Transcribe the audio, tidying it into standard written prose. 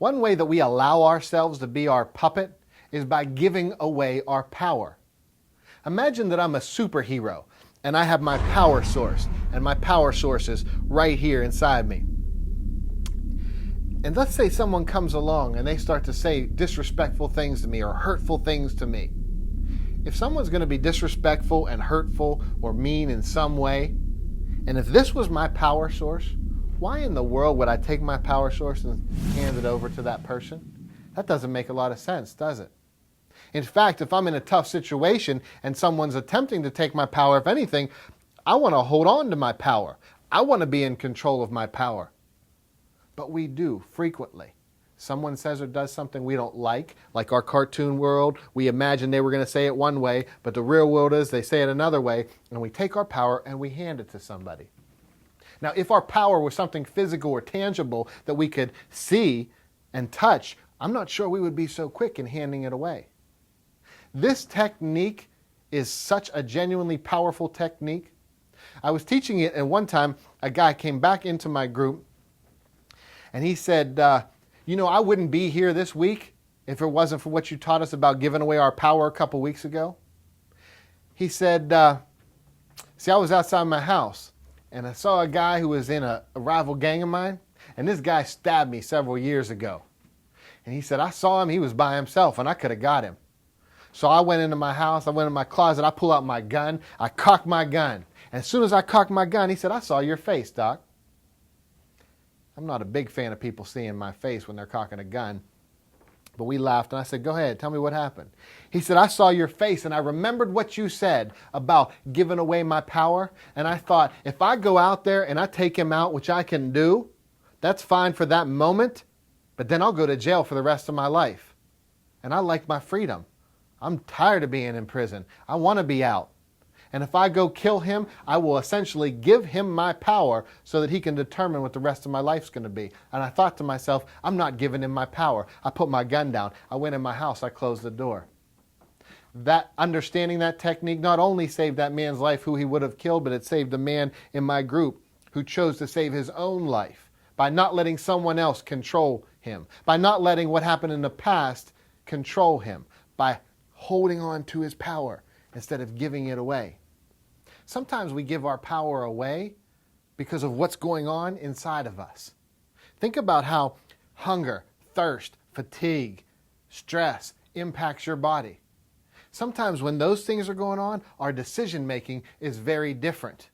One way that we allow ourselves to be our puppet is by giving away our power. Imagine that I'm a superhero and I have my power source, and my power source is right here inside me. And let's say someone comes along and they start to say disrespectful things to me or hurtful things to me. If someone's going to be disrespectful and hurtful or mean in some way, and if this was my power source, why in the world would I take my power source and hand it over to that person? That doesn't make a lot of sense, does it? In fact, if I'm in a tough situation and someone's attempting to take my power, if anything, I want to hold on to my power. I want to be in control of my power. But we do frequently. Someone says or does something we don't like our cartoon world. We imagine they were going to say it one way, but the real world is they say it another way, and we take our power and we hand it to somebody. Now, if our power was something physical or tangible that we could see and touch, I'm not sure we would be so quick in handing it away. This technique is such a genuinely powerful technique. I was teaching it, and one time a guy came back into my group, and he said, I wouldn't be here this week if it wasn't for what you taught us about giving away our power a couple weeks ago. He said, I was outside my house, and I saw a guy who was in a rival gang of mine, and this guy stabbed me several years ago. And he said, I saw him, he was by himself, and I could have got him. So I went into my house, I went in my closet, I pulled out my gun, I cocked my gun. And as soon as I cocked my gun, he said, I saw your face, Doc. I'm not a big fan of people seeing my face when they're cocking a gun. But we laughed, and I said, go ahead, tell me what happened. He said, I saw your face, and I remembered what you said about giving away my power. And I thought, if I go out there and I take him out, which I can do, that's fine for that moment, but then I'll go to jail for the rest of my life. And I like my freedom. I'm tired of being in prison. I want to be out. And if I go kill him, I will essentially give him my power so that he can determine what the rest of my life's going to be. And I thought to myself, I'm not giving him my power. I put my gun down. I went in my house. I closed the door. That understanding that technique not only saved that man's life who he would have killed, but it saved the man in my group who chose to save his own life by not letting someone else control him, by not letting what happened in the past control him, by holding on to his power instead of giving it away. Sometimes we give our power away because of what's going on inside of us. Think about how hunger, thirst, fatigue, stress impacts your body. Sometimes when those things are going on, our decision making is very different.